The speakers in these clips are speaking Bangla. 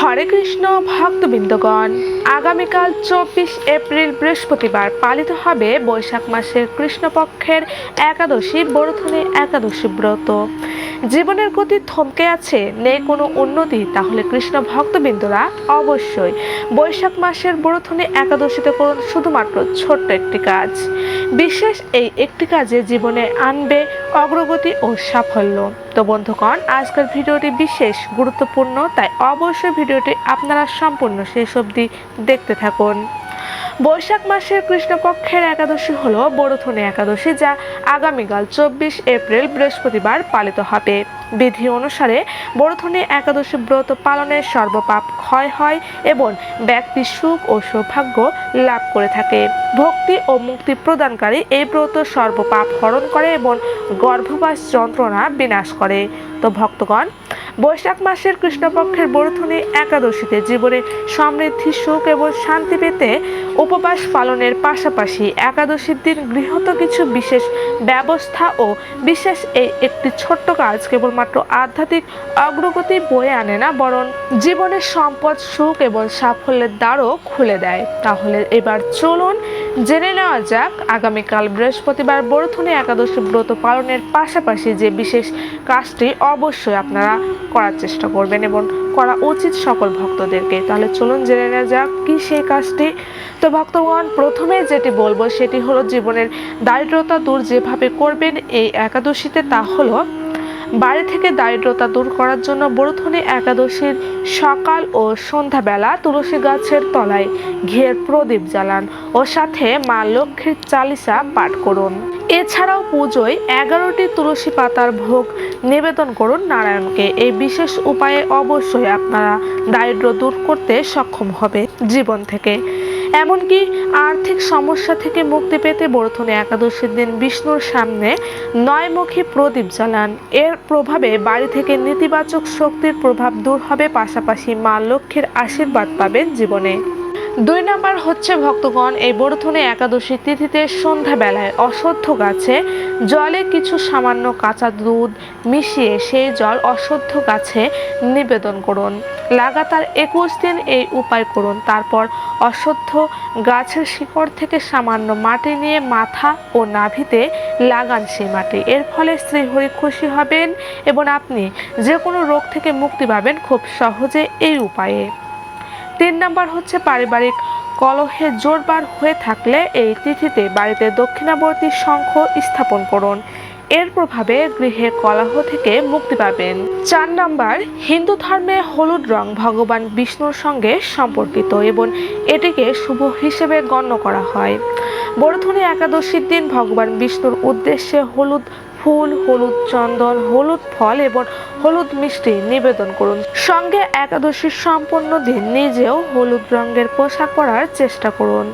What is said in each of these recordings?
হরে কৃষ্ণ ভক্তবৃন্দগণ, আগামীকাল 24 এপ্রিল বৃহস্পতিবার পালিত হবে বৈশাখ মাসের কৃষ্ণপক্ষের একাদশী বরথনী একাদশী ব্রত। জীবনের গতি থমকে আছে, নেই কোনো উন্নতি, তাহলে কৃষ্ণ ভক্তবৃন্দরা অবশ্যই বৈশাখ মাসের বরথনী একাদশীতে করুন শুধুমাত্র ছোট্ট একটি কাজ। বিশেষ এই একটি কাজে জীবনে আনবে অগ্রগতি ও সাফল্য। তো বন্ধুগণ, আজকের ভিডিওটি বিশেষ গুরুত্বপূর্ণ, তাই অবশ্যই ভিডিওটি আপনারা সম্পূর্ণ শেষ অবধি দেখতে থাকুন। বৈশাখ মাসের কৃষ্ণপক্ষের একাদশী হলো বরথনী একাদশী, যা আগামীকাল 24 এপ্রিল বৃহস্পতিবার পালিত হবে। বিধি অনুসারে বরথনী একাদশী ব্রত পালনে সর্বপাপ ক্ষয় হয় এবং ব্যক্তি সুখ ও সৌভাগ্য লাভ করে থাকে। ভক্তি ও মুক্তি প্রদানকারী এই ব্রত সর্বপাপ হরণ করে এবং গর্ভবাস যন্ত্রণা বিনাশ করে। তো ভক্তগণ, বৈশাখ মাসের কৃষ্ণপক্ষের বরথনী একাদশীতে জীবনে সমৃদ্ধি, সুখ এবং শান্তি পেতে উপবাস পালনের পাশাপাশি একাদশীর দিন গৃহীত কিছু বিশেষ ব্যবস্থা ও বিশেষ এই একটি ছোট্ট কাজ কেবলমাত্র আধ্যাত্মিক অগ্রগতি বয়ে আনে না, বরং জীবনের সম্পদ, সুখ এবং সাফল্যের দ্বারও খুলে দেয়। তাহলে এবার চলুন জেনে নেওয়া যাক আগামীকাল বৃহস্পতিবার বরথনী একাদশী ব্রত পালনের পাশাপাশি যে বিশেষ কাজটি অবশ্যই আপনারা করার চেষ্টা করবেন এবং করা উচিত সকল ভক্তদেরকে। তাহলে চলুন জেনে নেওয়া যাক কি সেই কাজটি। তো ভক্তগণ, প্রথমে যেটি বলবো সেটি হলো জীবনের দারিদ্রতা দূর যেভাবে করবেন এই একাদশীতে, তা হলো বাড়ি থেকে দারিদ্রতা দূর করার জন্য বরথনী একাদশীর সকাল ও সন্ধ্যাবেলা তুলসী গাছের তলায় ঘিয়ের প্রদীপ জ্বালান ও সাথে মা লক্ষ্মীর চালিসা পাঠ করুন। এছাড়াও পুজোয় 11টি তুলসী পাতার ভোগ নিবেদন করুন নারায়ণকে। এই বিশেষ উপায়ে অবশ্যই আপনারা দারিদ্র্য দূর করতে সক্ষম হবে জীবন থেকে। এমনকি আর্থিক সমস্যা থেকে মুক্তি পেতে বরথনী একাদশীর দিন বিষ্ণুর সামনে 9মুখী প্রদীপ জ্বালান। এর প্রভাবে বাড়ি থেকে নেতিবাচক শক্তির প্রভাব দূর হবে, পাশাপাশি মা লক্ষ্মীর আশীর্বাদ পাবেন জীবনে। 2 নাম্বার হচ্ছে ভক্তগণ, এই বরথনী একাদশী তিথিতে সন্ধ্যাবেলায় অশ্বত্থ গাছে জলে কিছু সামান্য কাঁচা দুধ মিশিয়ে সেই জল অশ্বত্থ গাছে নিবেদন করুন। লাগাতার 21 দিন এই উপায় করুন। তারপর অশ্বত্থ গাছের শিকড় থেকে সামান্য মাটি নিয়ে মাথা ও নাভিতে লাগান সেই মাটি। এর ফলে শ্রীহরি খুশি হবেন এবং আপনি যে কোনো রোগ থেকে মুক্তি পাবেন খুব সহজে এই উপায়ে। 3 নাম্বার হচ্ছে পারিবারিক কলহে জোরবার হয়ে থাকলে এই তিথিতে বাড়িতে দক্ষিণাবর্তী শঙ্খ স্থাপন করুন। এর প্রভাবে গৃহে কলহ থেকে মুক্তি পাবেন। 4 নাম্বার, হিন্দু ধর্মে হলুদ রং ভগবান বিষ্ণুর সঙ্গে সম্পর্কিত এবং এটিকে শুভ হিসেবে গণ্য করা হয়। বরথনী একাদশীর দিন ভগবান বিষ্ণুর উদ্দেশ্যে হলুদ ফুল, হলুদ চন্দন, হলুদ ফল এবং হলুদ মিষ্টি নিবেদন করুন। সঙ্গে একাদশীর সম্পূর্ণ দিন নিজেও হলুদ রঙের পোশাক পরার চেষ্টা করুন।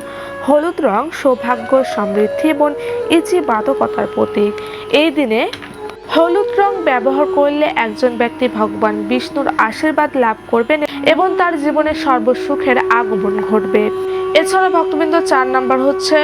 হলুদ রং সৌভাগ্য, সমৃদ্ধি এবং ইতিবাচকতার প্রতীক। এই দিনে হলুদ রং ব্যবহার করলে একজন ব্যক্তি ভগবান বিষ্ণুর আশীর্বাদ লাভ করবেন এবং তার জীবনে সর্বসুখের আগমন ঘটবে। এছাড়া ভক্তবৃন্দ, 4 নাম্বার হচ্ছে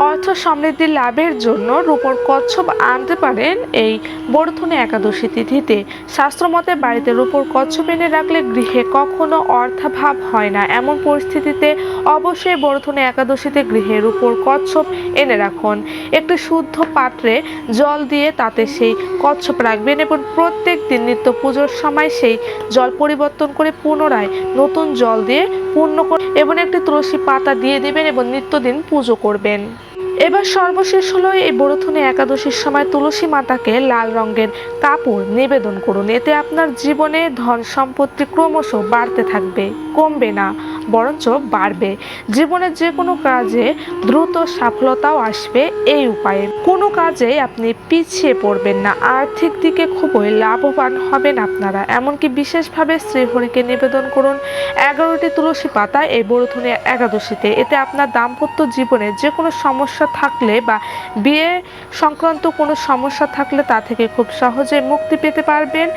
অর্থ সমৃদ্ধি লাভের জন্য রূপোর কচ্ছপ আনতে পারেন এই বরথনী একাদশী তিথিতে। শাস্ত্রমতে বাড়িতে রূপোর কচ্ছপ এনে রাখলে গৃহে কখনো অর্থাভাব হয় না। এমন পরিস্থিতিতে অবশ্যই বরথনী একাদশীতে গৃহে রূপোর কচ্ছপ এনে রাখুন। একটি শুদ্ধ পাত্রে জল দিয়ে তাতে সেই কচ্ছপ রাখবেন এবং প্রত্যেক দিন নিত্য পুজোর সময় সেই জল পরিবর্তন করে পুনরায় নতুন জল দিয়ে পূর্ণ করে এবং একটি তুলসী পাতা দিয়ে দেবেন এবং নিত্যদিন পুজো করবেন। এবার সর্বশেষ হলো এই বরথনী একাদশীর সময় তুলসী মাতাকে লাল রঙের কাপড় নিবেদন করুন। এতে আপনার জীবনে ধন সম্পত্তি ক্রমশ বাড়তে থাকবে, কমবে না, বরঞ্চ বাড়বে। জীবনের যে কোনো কাজে দ্রুত সফলতাও আসবে এই উপায়ে। কোনো কাজে আপনি পিছিয়ে পড়বেন না, আর্থিক দিকে খুবই লাভবান হবেন আপনারা। এমনকি বিশেষভাবে শ্রীহরিকে নিবেদন করুন 11টি তুলসী পাতা এই বরথনী একাদশীতে। এতে আপনার দাম্পত্য জীবনে যে কোনো সমস্যা থাকলে বা বিয়ে সংক্রান্ত কোনো সমস্যা থাকলে তা থেকে খুব সহজে মুক্তি পেতে পারবেন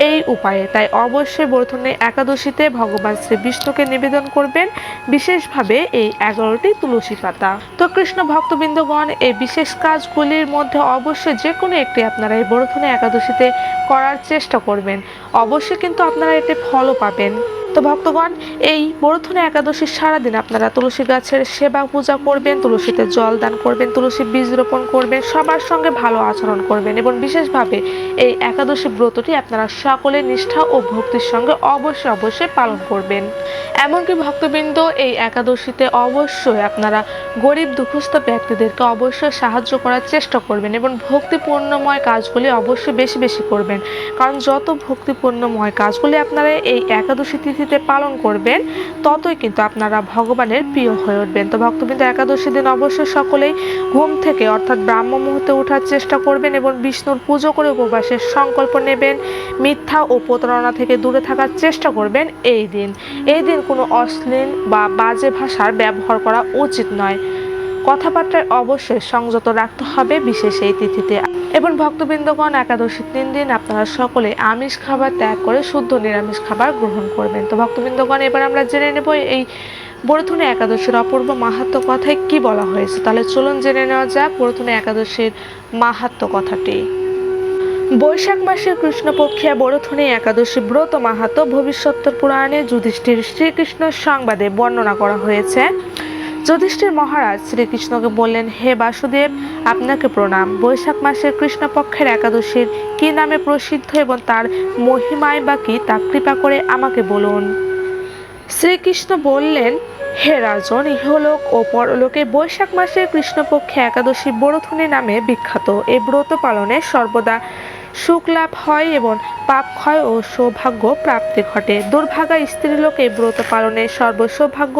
এই উপায়ে। তাই অবশ্যই বরথনী একাদশীতে ভগবান শ্রী বিষ্ণুকে নিবেদন করবেন বিশেষভাবে এই 11টি তুলসী পাতা। তো কৃষ্ণ ভক্তবৃন্দগণ, এই বিশেষ কাজগুলির মধ্যে অবশ্যই যে কোনো একটি আপনারা এই বরথনী একাদশীতে করার চেষ্টা করবেন। অবশ্যই কিন্তু আপনারা এতে ফলও পাবেন। তো ভক্তগণ, এই বরথুনে একাদশীর সারাদিন আপনারা তুলসী গাছের সেবা পূজা করবেন, তুলসীতে জল দান করবেন, তুলসী বীজ রোপণ করবেন, সবার সঙ্গে ভালো আচরণ করবেন এবং বিশেষভাবে এই একাদশী ব্রতটি আপনারা সকলে নিষ্ঠা ও ভক্তির সঙ্গে অবশ্যই পালন করবেন। এমনকি ভক্তবৃন্দ, এই একাদশীতে অবশ্যই আপনারা গরিব দুঃখস্থ ব্যক্তিদেরকে অবশ্যই সাহায্য করার চেষ্টা করবেন এবং ভক্তিপূর্ণময় কাজগুলি অবশ্যই বেশি বেশি করবেন। কারণ যত ভক্তিপূর্ণময় কাজগুলি আপনারা এই একাদশী তিথিতে পালন করবেন, ততই কিন্তু আপনারা ভগবানের প্রিয় হয়ে উঠবেন। তো ভক্তবৃন্দ, একাদশী দিন অবশ্যই সকলেই ঘুম থেকে অর্থাৎ ব্রাহ্ম মুহূর্তে ওঠার চেষ্টা করবেন এবং বিষ্ণুর পুজো করে উপবাসের সংকল্প নেবেন। মিথ্যা ও প্রতারণা থেকে দূরে থাকার চেষ্টা করবেন। এই দিন কোনো অশ্লীল বা বাজে ভাষার ব্যবহার করা উচিত নয়। কথাবার্তায় অবশ্যই সংযত রাখতে হবে বিশেষ এই তিথিতে। এবং ভক্তবৃন্দগণ, একাদশীর 3 দিন আপনারা সকলে আমিষ খাবার ত্যাগ করে শুদ্ধ নিরামিষ খাবার গ্রহণ করবেন। তো ভক্তবৃন্দগণ, এবার আমরা জেনে নেব এই বরথুনে একাদশীর অপূর্ব মাহাত্ম্য কথায় কি বলা হয়েছে। তাহলে চলুন জেনে নেওয়া যাক বরথুনে একাদশীর মাহাত্ম্য কথাটি। বৈশাখ মাসের কৃষ্ণপক্ষিয়া বরথুনে একাদশী ব্রত মাহাত্ম্য ভবিষ্যত্তর পুরাণে যুধিষ্ঠির শ্রীকৃষ্ণ সংবাদে বর্ণনা করা হয়েছে। যুধিষ্ঠির মহারাজ শ্রীকৃষ্ণকে বললেন, হে বাসুদেব, আপনাকে প্রণাম। বৈশাখ মাসের কৃষ্ণপক্ষের একাদশীর কি নামে প্রসিদ্ধ এবং তার মহিমায় বা কি, তা কৃপা করে আমাকে বলুন। শ্রীকৃষ্ণ বললেন, হে রাজন, ইহলোক ও পরলোকে বৈশাখ মাসের কৃষ্ণপক্ষে একাদশী বরথুনি নামে বিখ্যাত। এই ব্রত পালনে সর্বদা সুখ লাভ হয় এবং পাপ ক্ষয় ও সৌভাগ্য প্রাপ্তি ঘটে। দুর্ভাগা স্ত্রীলোক এই ব্রত পালনে সর্বসৌভাগ্য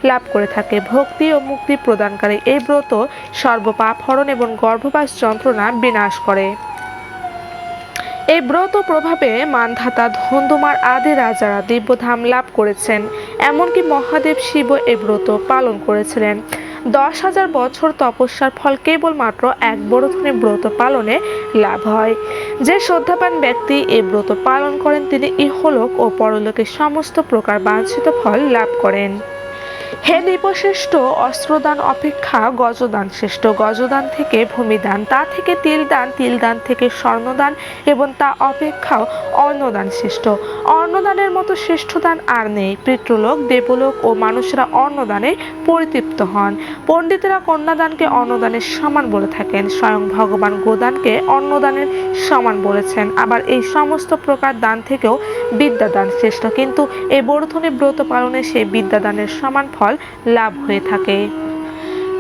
লাভ করে থাকে। ভক্তি ও মুক্তি প্রদানকারী এই ব্রত সর্বপাপ হরণ এবং গর্ভবাস যন্ত্রণা বিনাশ করে। এই ব্রত প্রভাবে মানধাতা ধন্দুমার আদি রাজারা দিব্যধাম লাভ করেছেন। এমনকি মহাদেব শিব এই ব্রত পালন করেছিলেন। 10,000 বছর তপস্যার ফল কেবলমাত্র এক বরথুনি ব্রত পালনে লাভ হয়। যে শ্রদ্ধাবান ব্যক্তি এই ব্রত পালন করেন, তিনি ইহলোক ও পরলোকের সমস্ত প্রকার বাঞ্ছিত ফল লাভ করেন। হে নৃপশ্রেষ্ঠ, অস্ত্রদান অপেক্ষা গজদান শ্রেষ্ঠ। গজদান থেকে ভূমিদান, তা থেকে তিলদান, তিলদান থেকে স্বর্ণদান এবং তা অপেক্ষাও অন্নদান শ্রেষ্ঠ। অন্নদানের মতো শ্রেষ্ঠ দান আর নেই। পিতৃলোক, দেবলোক ও মানুষেরা অন্নদানে পরিতৃপ্ত হন। পণ্ডিতেরা কন্যাদানকে অন্নদানের সমান বলে থাকেন। স্বয়ং ভগবান গোদানকে অন্নদানের সমান বলেছেন। আবার এই সমস্ত প্রকার দান থেকেও বিদ্যাদান শ্রেষ্ঠ, কিন্তু এই বরথুনি ব্রত পালনে সেই বিদ্যাদানের সমান ফল লাভ হয়ে থাকে।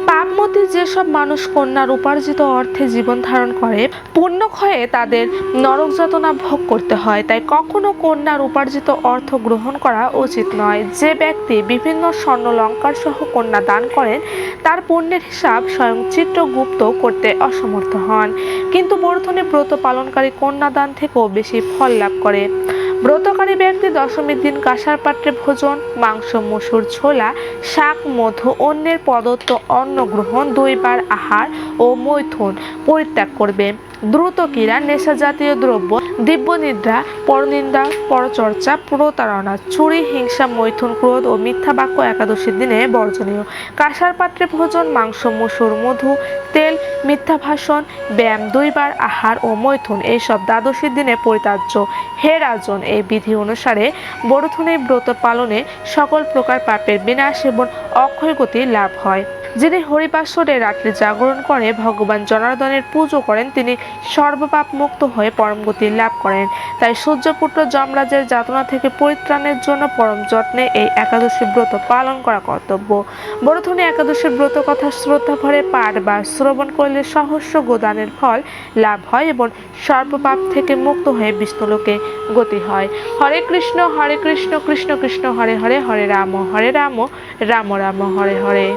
পাপমতী যেসব মানুষ কন্যার উপার্জিত অর্থে জীবন ধারণ করে, পুণ্যক্ষয়ে তাদের নরক যাতনা ভোগ করতে হয়। তাই কখনো কন্যার উপার্জিত অর্থ গ্রহণ করা উচিত নয়। যে ব্যক্তি বিভিন্ন স্বর্ণলঙ্কার সহ কন্যা দান করেন, তার পুণ্যের হিসাব স্বয়ং চিত্রগুপ্ত করতে অসমর্থ হন, কিন্তু বরথুনি ব্রত পালনকারী কন্যা দান থেকেও বেশি ফল লাভ করে। ব্রতকারী ব্যক্তি দশমীর দিন কাঁসার পাত্রে ভোজন, মাংস, মসুর, ছোলা, শাক, মধু, অন্যের প্রদত্ত অন্ন গ্রহণ, 2 বার আহার ও মৈথুন পরিত্যাগ করবে। দ্রুত ক্রীড়া, নেশা জাতীয় দ্রব্য, দিব্য নিদ্রা, পরনিন্দা, পরচর্চা, প্রতারণা, চুরি, হিংসা, মৈথুন, ক্রোধ ও মিথ্যা বাক্য একাদশীর দিনে বর্জনীয়। কাঁসার পাত্রে ভোজন, মাংস, মসুর, মধু, তেল, মিথ্যা ভাষণ, ব্যায়াম, 2 বার আহার ও মৈথুন এইসব দ্বাদশীর দিনে পরিত্যাজ্য। হে রাজন, এই বিধি অনুসারে বরথুনি ব্রত পালনে সকল প্রকার পাপের বিনাশ এবং অক্ষয় গতি লাভ হয়। যিনি হরিবাসরে রাত্রি জাগরণ করে ভগবান জনার্দনের পুজো করেন, তিনি সর্বপাপ মুক্ত হয়ে পরম গতি লাভ করেন। তাই সূর্যপুত্র যমরাজের যাতনা থেকে পরিত্রাণের জন্য পরম যত্নে এই একাদশী ব্রত পালন করা কর্তব্য। বরথুনি একাদশীর ব্রত কথা শ্রদ্ধা ভরে পাঠ বা শ্রবণ করলে সহস্র গোদানের ফল লাভ হয় এবং সর্বপাপ থেকে মুক্ত হয়ে বিষ্ণুলোকে গতি হয়। হরে কৃষ্ণ কৃষ্ণ কৃষ্ণ হরে হরে, হরে রাম রাম রাম হরে হরে।